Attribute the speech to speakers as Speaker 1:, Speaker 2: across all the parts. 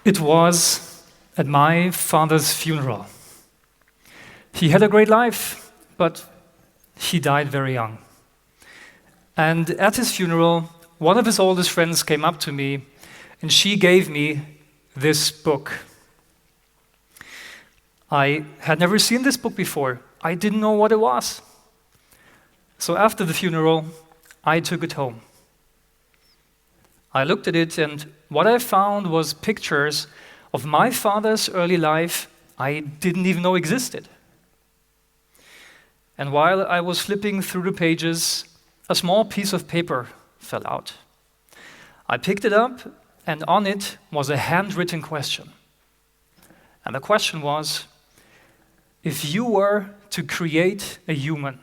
Speaker 1: It was at my father's funeral. He had a great life, but he died very young. And at his funeral, one of his oldest friends came up to me, and she gave me this book. I had never seen this book before. I didn't know what it was. So after the funeral, I took it home. I looked at it, and what I found was pictures of my father's early life I didn't even know existed. And while I was flipping through the pages, a small piece of paper fell out. I picked it up, and on it was a handwritten question. And the question was, if you were to create a human,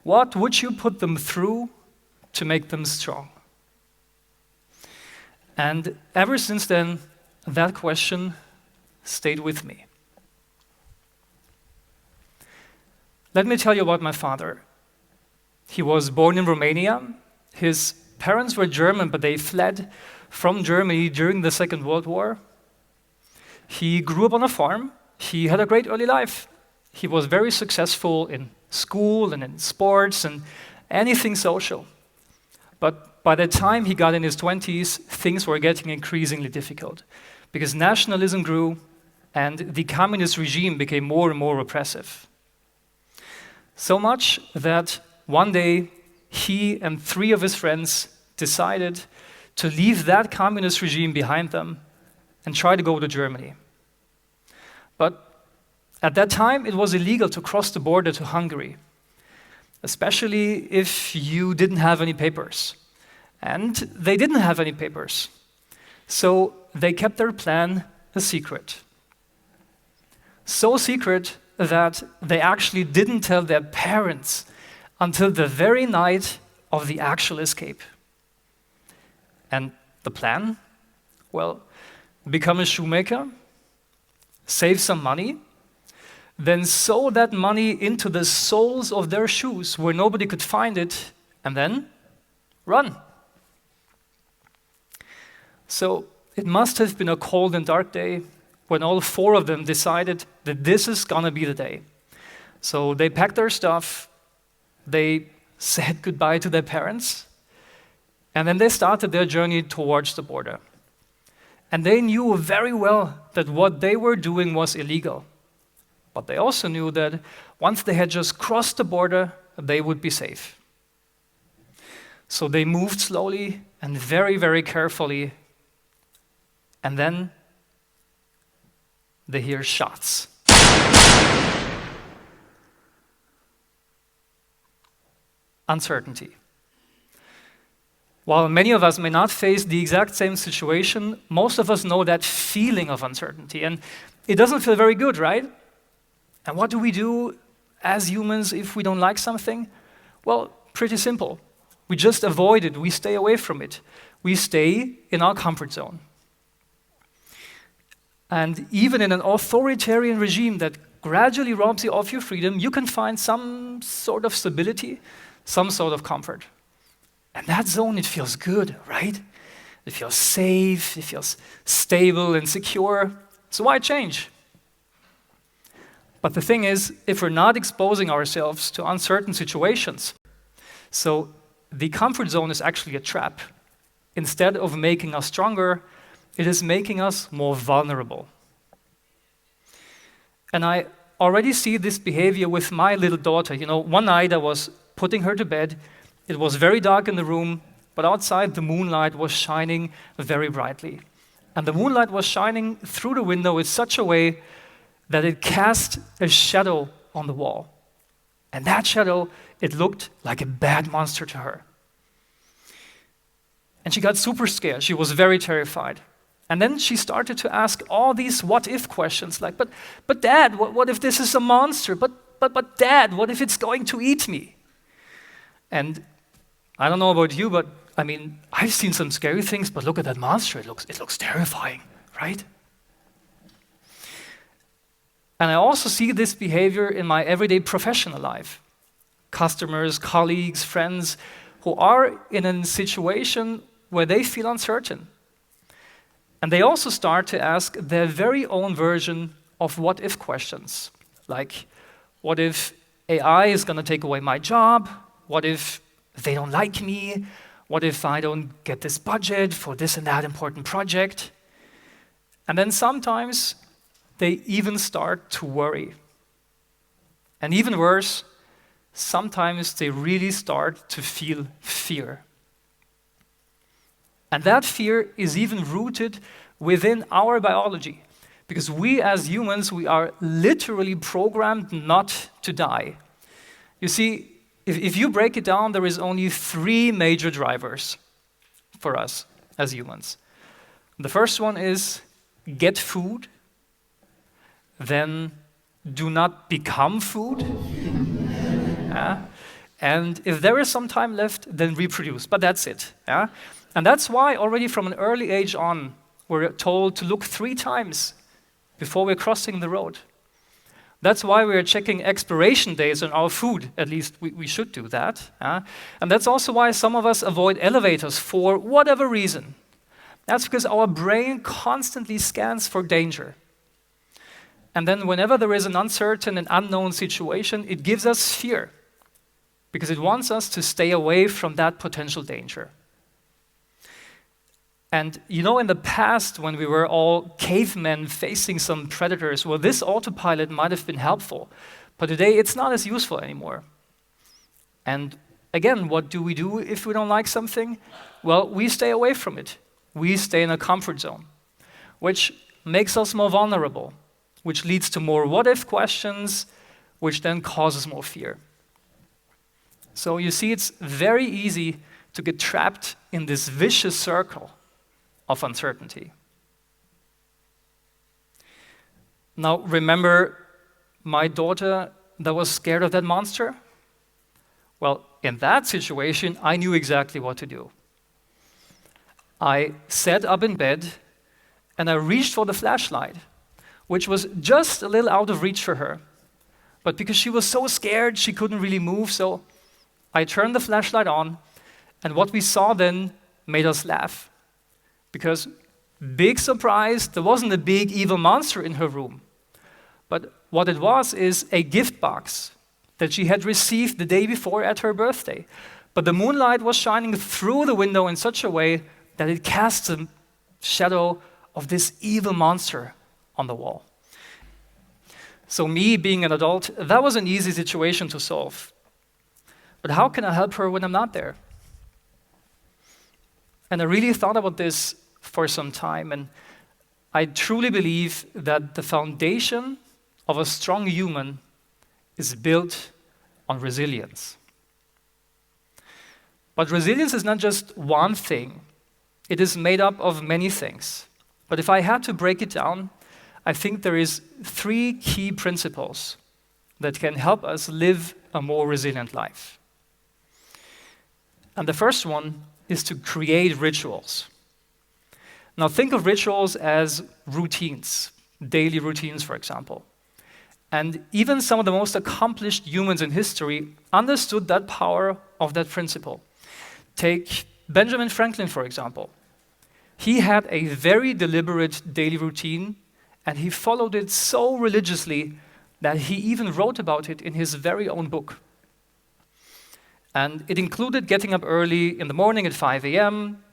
Speaker 1: what would you put them through to make them strong? And ever since then, that question stayed with me. Let me tell you about my father. He was born in Romania. His parents were German, but they fled from Germany during the Second World War. He grew up on a farm. He had a great early life. He was very successful in school and in sports and anything social. But by the time he got in his 20s, things were getting increasingly difficult because nationalism grew and the communist regime became more and more oppressive. So much that one day he and 3 of his friends decided to leave that communist regime behind them and try to go to Germany. But at that time, it was illegal to cross the border to Hungary, especially if you didn't have any papers. And they didn't have any papers. So they kept their plan a secret. So secret that they actually didn't tell their parents until the very night of the actual escape. And the plan? Well, become a shoemaker, save some money, then sew that money into the soles of their shoes where nobody could find it, and then run. So it must have been a cold and dark day when all 4 of them decided that this is gonna be the day. So they packed their stuff, they said goodbye to their parents, and then they started their journey towards the border. And they knew very well that what they were doing was illegal. But they also knew that once they had just crossed the border, they would be safe. So they moved slowly and very, very carefully. And then they hear shots. Uncertainty. While many of us may not face the exact same situation, most of us know that feeling of uncertainty. And it doesn't feel very good, right? And what do we do as humans if we don't like something? Well, pretty simple. We just avoid it. We stay away from it. We stay in our comfort zone. And even in an authoritarian regime that gradually robs you of your freedom, you can find some sort of stability, some sort of comfort. And that zone, it feels good, right? It feels safe, it feels stable and secure. So why change? But the thing is, if we're not exposing ourselves to uncertain situations, so the comfort zone is actually a trap. Instead of making us stronger, it is making us more vulnerable. And I already see this behavior with my little daughter. You know, one night I was putting her to bed. It was very dark in the room, but outside the moonlight was shining very brightly. And the moonlight was shining through the window in such a way that it cast a shadow on the wall. And that shadow, it looked like a bad monster to her. And she got super scared. She was very terrified. And then she started to ask all these what-if questions, like, but Dad, what if this is a monster? But Dad, what if it's going to eat me? And I don't know about you, but I mean, I've seen some scary things, but look at that monster. It looks terrifying, right? And I also see this behavior in my everyday professional life. Customers, colleagues, friends who are in a situation where they feel uncertain. And they also start to ask their very own version of what-if questions, like, what if AI is going to take away my job? What if they don't like me? What if I don't get this budget for this and that important project? And then sometimes they even start to worry. And even worse, sometimes they really start to feel fear. And that fear is even rooted within our biology. Because we as humans, we are literally programmed not to die. You see, if you break it down, there is only 3 major drivers for us as humans. The first one is get food, then do not become food, and if there is some time left, then reproduce, but that's it. And that's why already from an early age on, we're told to look 3 times before we're crossing the road. That's why we're checking expiration dates on our food. At least we should do that. And that's also why some of us avoid elevators for whatever reason. That's because our brain constantly scans for danger. And then whenever there is an uncertain and unknown situation, it gives us fear because it wants us to stay away from that potential danger. And you know, in the past, when we were all cavemen facing some predators, well, this autopilot might have been helpful. But today, it's not as useful anymore. And again, what do we do if we don't like something? Well, we stay away from it. We stay in a comfort zone, which makes us more vulnerable, which leads to more what-if questions, which then causes more fear. So you see, it's very easy to get trapped in this vicious circle of uncertainty. Now, remember my daughter that was scared of that monster? Well, in that situation, I knew exactly what to do. I sat up in bed and I reached for the flashlight, which was just a little out of reach for her. But because she was so scared, she couldn't really move, so I turned the flashlight on, and what we saw then made us laugh. Because, big surprise, there wasn't a big evil monster in her room. But what it was is a gift box that she had received the day before at her birthday. But the moonlight was shining through the window in such a way that it cast a shadow of this evil monster on the wall. So me, being an adult, that was an easy situation to solve. But how can I help her when I'm not there? And I really thought about this for some time, and I truly believe that the foundation of a strong human is built on resilience. But resilience is not just one thing. It is made up of many things. But if I had to break it down, I think there is 3 key principles that can help us live a more resilient life. And the first one is to create rituals. Now think of rituals as routines, daily routines, for example. And even some of the most accomplished humans in history understood that power of that principle. Take Benjamin Franklin, for example. He had a very deliberate daily routine, and he followed it so religiously that he even wrote about it in his very own book. And it included getting up early in the morning at 5 a.m.,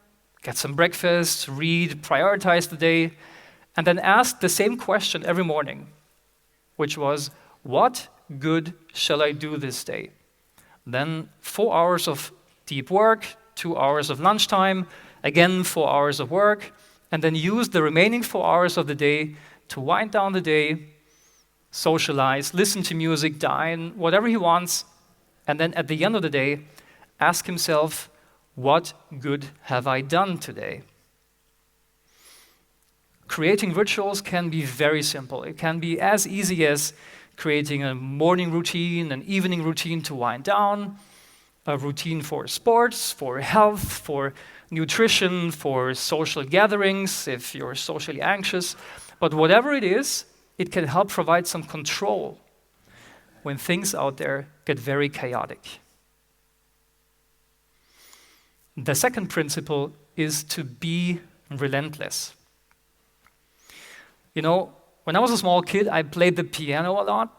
Speaker 1: get some breakfast, read, prioritize the day, and then ask the same question every morning, which was, what good shall I do this day? Then 4 hours of deep work, 2 hours of lunchtime, again 4 hours of work, and then use the remaining 4 hours of the day to wind down the day, socialize, listen to music, dine, whatever he wants, and then at the end of the day, ask himself, what good have I done today? Creating rituals can be very simple. It can be as easy as creating a morning routine, an evening routine to wind down, a routine for sports, for health, for nutrition, for social gatherings, if you're socially anxious. But whatever it is, it can help provide some control when things out there get very chaotic. The second principle is to be relentless. You know, when I was a small kid, I played the piano a lot.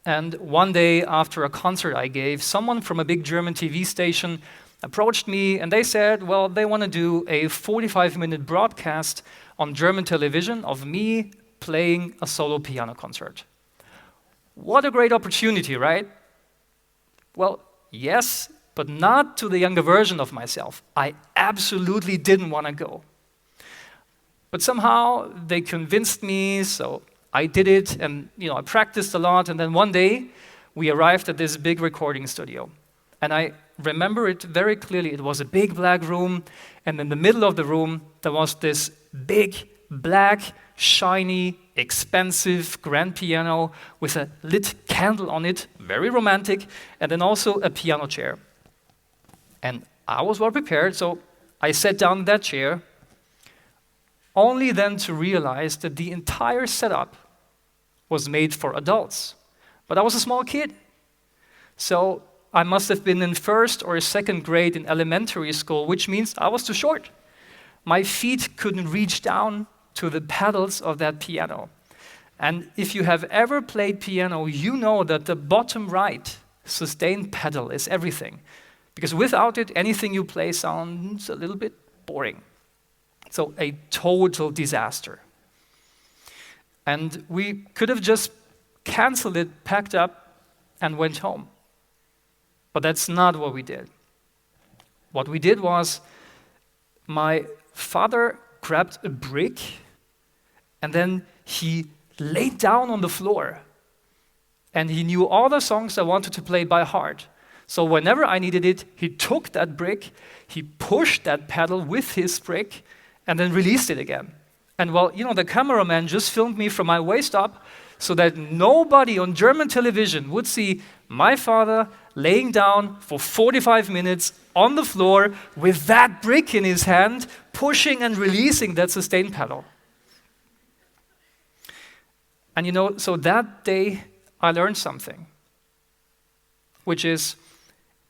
Speaker 1: And one day after a concert I gave, someone from a big German TV station approached me and they said, well, they want to do a 45-minute broadcast on German television of me playing a solo piano concert. What a great opportunity, right? Well, yes, but not to the younger version of myself. I absolutely didn't want to go. But somehow they convinced me, so I did it, and I practiced a lot, and then one day we arrived at this big recording studio. And I remember it very clearly. It was a big black room, and in the middle of the room there was this big, black, shiny, expensive grand piano with a lit candle on it, very romantic, and then also a piano chair. And I was well prepared, so I sat down in that chair, only then to realize that the entire setup was made for adults. But I was a small kid, so I must have been in first or second grade in elementary school, which means I was too short. My feet couldn't reach down to the pedals of that piano. And if you have ever played piano, you know that the bottom right sustained pedal is everything. Because without it, anything you play sounds a little bit boring. So a total disaster. And we could have just canceled it, packed up, and went home. But that's not what we did. What we did was, my father grabbed a brick, and then he laid down on the floor. And he knew all the songs I wanted to play by heart. So whenever I needed it, he took that brick, he pushed that pedal with his brick, and then released it again. And the cameraman just filmed me from my waist up so that nobody on German television would see my father laying down for 45 minutes on the floor with that brick in his hand, pushing and releasing that sustain pedal. And so that day I learned something, which is,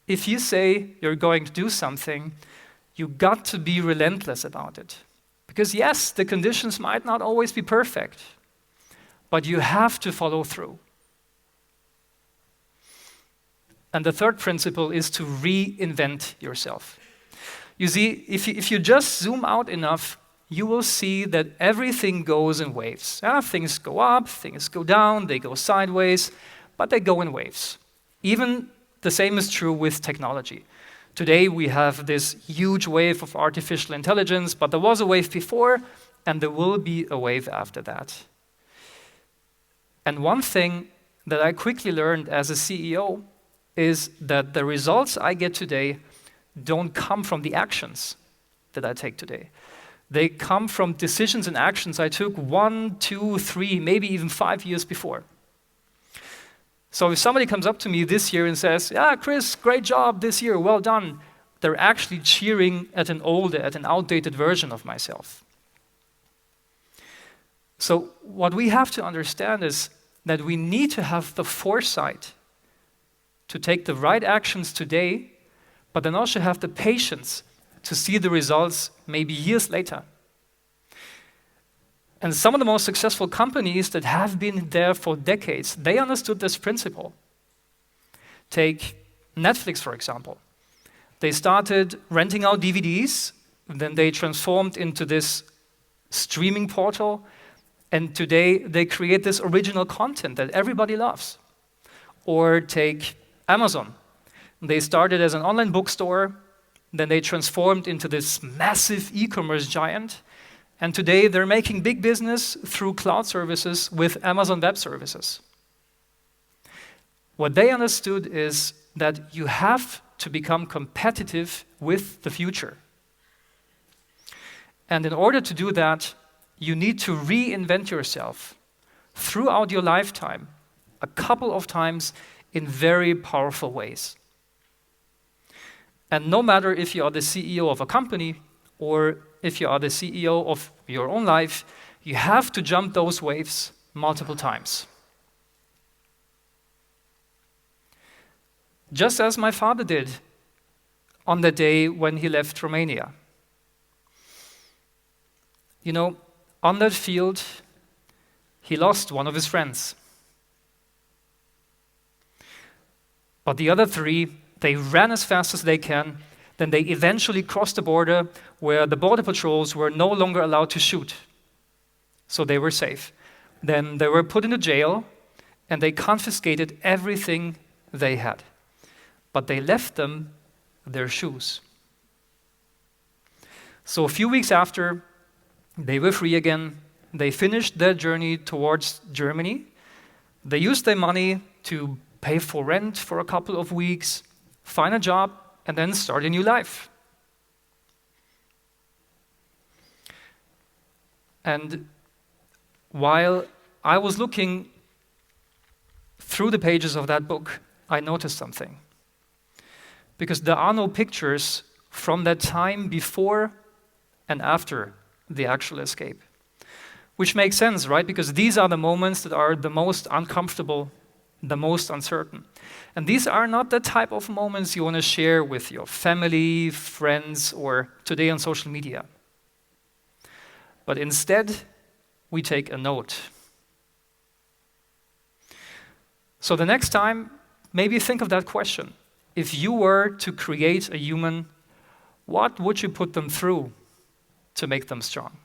Speaker 1: if you say you're going to do something, you got to be relentless about it. Because yes, the conditions might not always be perfect, but you have to follow through. And the third principle is to reinvent yourself. You see, if you just zoom out enough, you will see that everything goes in waves. Things go up, things go down, they go sideways, but they go in waves. Even the same is true with technology. Today we have this huge wave of artificial intelligence, but there was a wave before, and there will be a wave after that. And one thing that I quickly learned as a CEO is that the results I get today don't come from the actions that I take today. They come from decisions and actions I took 1, 2, 3, maybe even 5 years before. So if somebody comes up to me this year and says, "Yeah, Chris, great job this year, well done," they're actually cheering at an outdated version of myself. So what we have to understand is that we need to have the foresight to take the right actions today, but then also have the patience to see the results maybe years later. And some of the most successful companies that have been there for decades, they understood this principle. Take Netflix, for example. They started renting out DVDs, then they transformed into this streaming portal, and today they create this original content that everybody loves. Or take Amazon. They started as an online bookstore, then they transformed into this massive e-commerce giant, and today they're making big business through cloud services with Amazon Web Services. What they understood is that you have to become competitive with the future. And in order to do that, you need to reinvent yourself throughout your lifetime, a couple of times in very powerful ways. And no matter if you are the CEO of a company or if you are the CEO of your own life, you have to jump those waves multiple times. Just as my father did on the day when he left Romania. On that field, he lost one of his friends. But the other three, they ran as fast as they can. Then they eventually crossed the border where the border patrols were no longer allowed to shoot. So they were safe. Then they were put into jail, and they confiscated everything they had. But they left them their shoes. So a few weeks after, they were free again. They finished their journey towards Germany. They used their money to pay for rent for a couple of weeks, find a job, and then start a new life. And while I was looking through the pages of that book, I noticed something. Because there are no pictures from that time before and after the actual escape. Which makes sense, right? Because these are the moments that are the most uncomfortable, the most uncertain. And these are not the type of moments you want to share with your family, friends, or today on social media. But instead, we take a note. So the next time, maybe think of that question. If you were to create a human, what would you put them through to make them strong?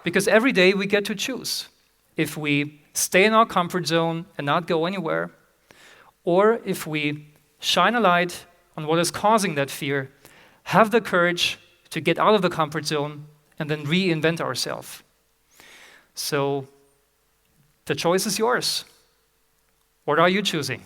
Speaker 1: Because every day we get to choose if we stay in our comfort zone and not go anywhere, or if we shine a light on what is causing that fear, have the courage to get out of the comfort zone and then reinvent ourselves. So the choice is yours. What are you choosing?